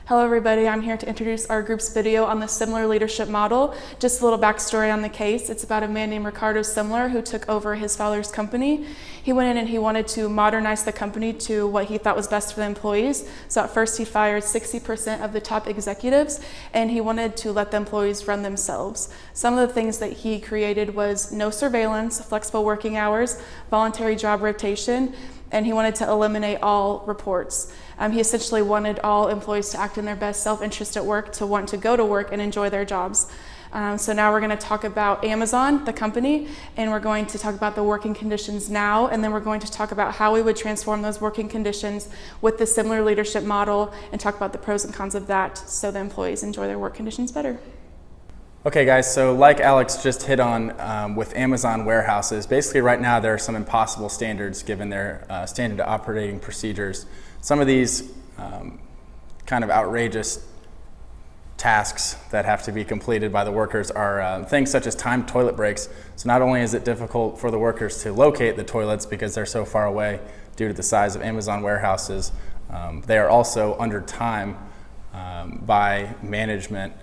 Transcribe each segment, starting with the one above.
Hello everybody, I'm here to introduce our group's video on the Semler leadership model. Just a little backstory on the case. It's about a man named Ricardo Semler who took over his father's company. He went in and he wanted to modernize the company to what he thought was best for the employees. So at first he fired 60% of the top executives and he wanted to let the employees run themselves. Some of the things that he created was no surveillance, flexible working hours, voluntary job rotation, and he wanted to eliminate all reports. He essentially wanted all employees to act in their best self-interest at work, to want to go to work and enjoy their jobs. So now we're going to talk about Amazon, the company, and we're going to talk about the working conditions now, and then we're going to talk about how we would transform those working conditions with the Semler leadership model and talk about the pros and cons of that so the employees enjoy their work conditions better. Okay guys, so like Alex just hit on with Amazon warehouses, basically right now there are some impossible standards given their standard operating procedures. Some of these kind of outrageous tasks that have to be completed by the workers are things such as timed toilet breaks. So not only is it difficult for the workers to locate the toilets because they're so far away due to the size of Amazon warehouses, they are also under time by management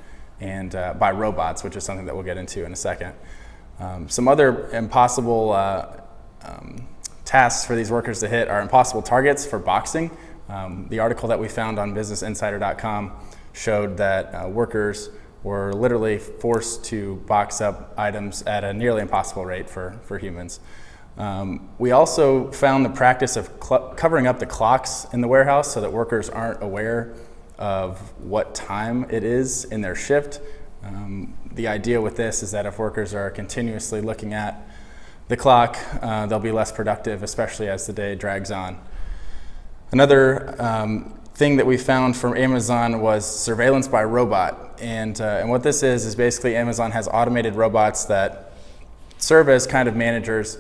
and by robots, which is something that we'll get into in a second. Some other impossible tasks for these workers to hit are impossible targets for boxing. The article that we found on businessinsider.com showed that workers were literally forced to box up items at a nearly impossible rate for humans. We also found the practice of covering up the clocks in the warehouse so that workers aren't aware of what time it is in their shift. The idea with this is that if workers are continuously looking at the clock, they'll be less productive, especially as the day drags on. Another thing that we found from Amazon was surveillance by robot. And what this is basically Amazon has automated robots that serve as kind of managers,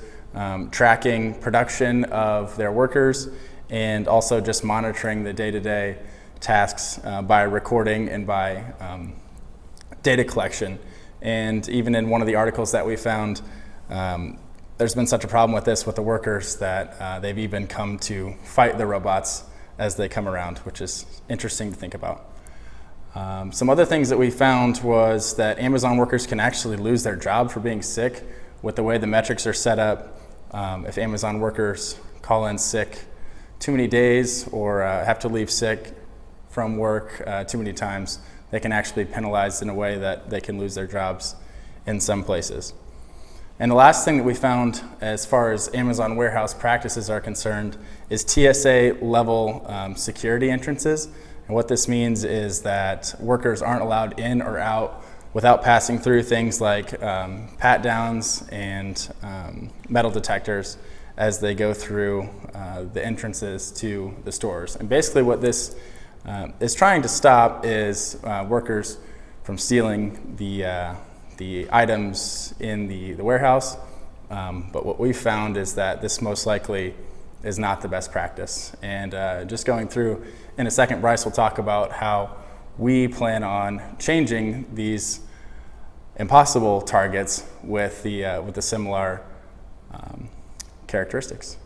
tracking production of their workers and also just monitoring the day-to-day tasks by recording and by data collection. And even in one of the articles that we found, there's been such a problem with this with the workers that they've even come to fight the robots as they come around, which is interesting to think about. Some other things that we found was that Amazon workers can actually lose their job for being sick with the way the metrics are set up. If Amazon workers call in sick too many days or have to leave sick from work too many times, they can actually be penalized in a way that they can lose their jobs in some places. And the last thing that we found as far as Amazon warehouse practices are concerned is TSA level security entrances. And what this means is that workers aren't allowed in or out without passing through things like pat downs and metal detectors as they go through the entrances to the stores. And basically what this is trying to stop is workers from stealing the items in the warehouse, but what we found is that this most likely is not the best practice. And just going through, in a second, Bryce will talk about how we plan on changing these impossible targets with the similar characteristics.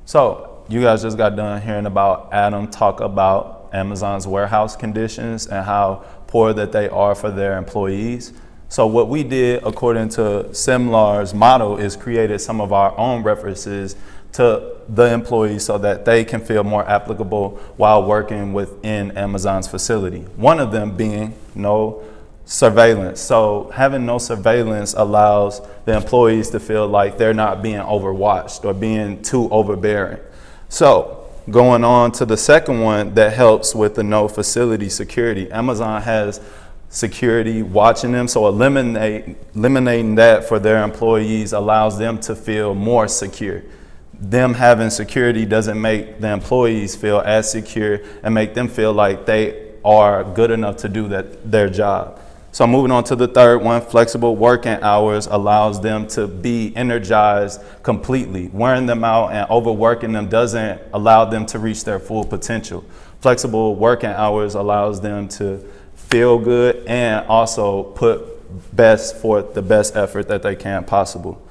So you guys just got done hearing about Adam talk about Amazon's warehouse conditions and how poor that they are for their employees. So what we did, according to Semler's model, is created some of our own references to the employees so that they can feel more applicable while working within Amazon's facility. One of them being no surveillance. So having no surveillance allows the employees to feel like they're not being overwatched or being too overbearing. So going on to the second one that helps with the no facility security, Amazon has security watching them, so eliminating that for their employees allows them to feel more secure. Them having security doesn't make the employees feel as secure and make them feel like they are good enough to do their job. So moving on to the third one, flexible working hours allows them to be energized completely. Wearing them out and overworking them doesn't allow them to reach their full potential. Flexible working hours allows them to feel good and also put forth the best effort that they can possible.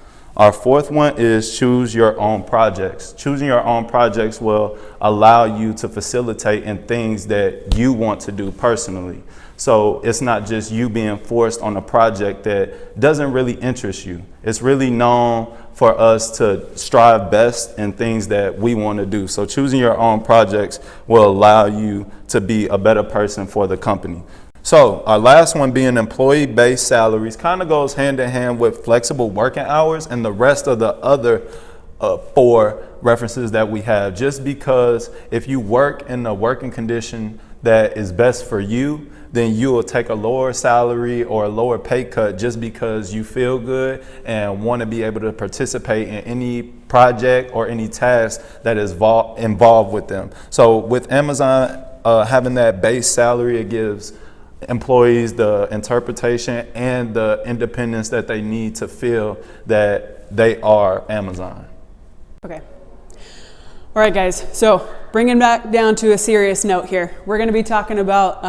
Our fourth one is choose your own projects. Choosing your own projects will allow you to facilitate in things that you want to do personally. So it's not just you being forced on a project that doesn't really interest you. It's really known for us to strive best in things that we want to do. So choosing your own projects will allow you to be a better person for the company. So our last one being employee-based salaries kind of goes hand in hand with flexible working hours and the rest of the other 4 references that we have. Just because if you work in a working condition that is best for you, then you will take a lower salary or a lower pay cut just because you feel good and want to be able to participate in any project or any task that is involved with them. So with Amazon having that base salary, it gives employees the interpretation and the independence that they need to feel that they are Amazon. Okay. All right, guys. So bringing back down to a serious note here, we're going to be talking about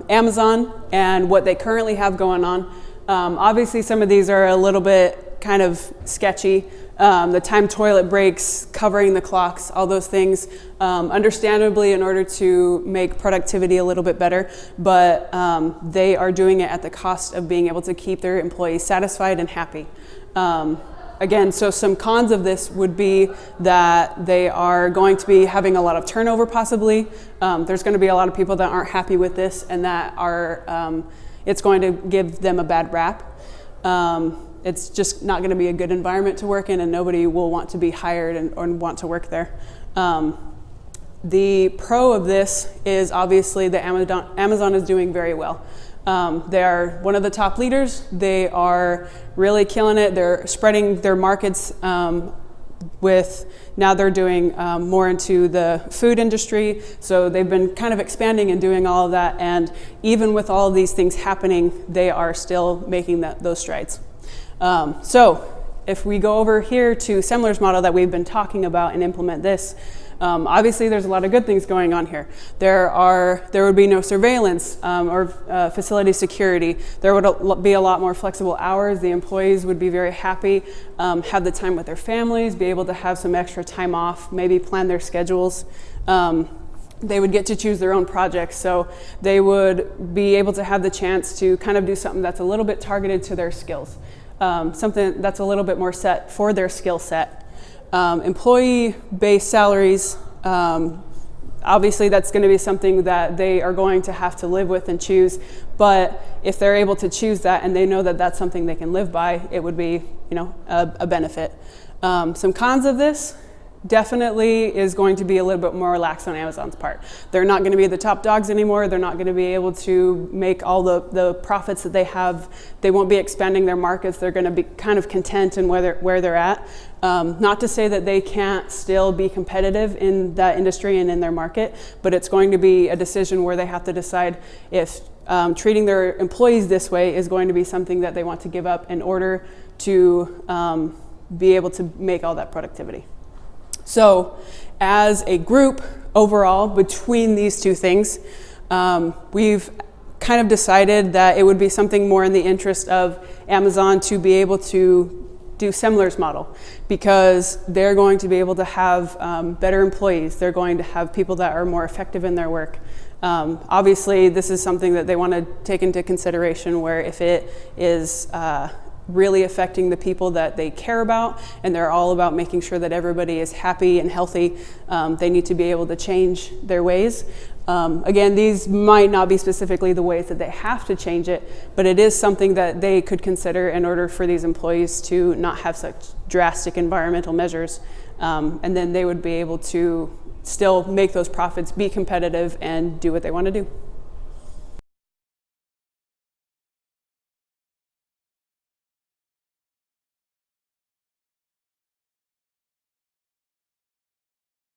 Amazon and what they currently have going on. Obviously, some of these are a little bit kind of sketchy. The timed toilet breaks, covering the clocks, all those things, understandably in order to make productivity a little bit better, but they are doing it at the cost of being able to keep their employees satisfied and happy. Again, so some cons of this would be that they are going to be having a lot of turnover possibly. There's going to be a lot of people that aren't happy with this and that are, it's going to give them a bad rap. It's just not going to be a good environment to work in, and nobody will want to be hired and want to work there. The pro of this is obviously that Amazon is doing very well. They are one of the top leaders. They are really killing it. They're spreading their markets now they're doing more into the food industry. So they've been kind of expanding and doing all of that. And even with all of these things happening, they are still making those strides. So if we go over here to Semler's model that we've been talking about and implement this, obviously there's a lot of good things going on here. There would be no surveillance or facility security. There would be a lot more flexible hours. The employees would be very happy, have the time with their families, be able to have some extra time off, maybe plan their schedules. They would get to choose their own projects, so they would be able to have the chance to kind of do something that's a little bit targeted to their skills. Something that's a little bit more set for their skill set. Employee-based salaries, obviously that's going to be something that they are going to have to live with and choose, but if they're able to choose that and they know that that's something they can live by, it would be, a benefit. Some cons of this definitely is going to be a little bit more relaxed on Amazon's part. They're not going to be the top dogs anymore. They're not going to be able to make all the profits that they have. They won't be expanding their markets. They're going to be kind of content in where they're at. Not to say that they can't still be competitive in that industry and in their market, but it's going to be a decision where they have to decide if treating their employees this way is going to be something that they want to give up in order to be able to make all that productivity. So as a group overall between these two things, we've kind of decided that it would be something more in the interest of Amazon to be able to do Semler's model, because they're going to be able to have better employees. They're going to have people that are more effective in their work. Obviously, this is something that they want to take into consideration, where if it is really affecting the people that they care about and they're all about making sure that everybody is happy and healthy, they need to be able to change their ways. Again, these might not be specifically the ways that they have to change it, but it is something that they could consider in order for these employees to not have such drastic environmental measures, and then they would be able to still make those profits, be competitive, and do what they want to do.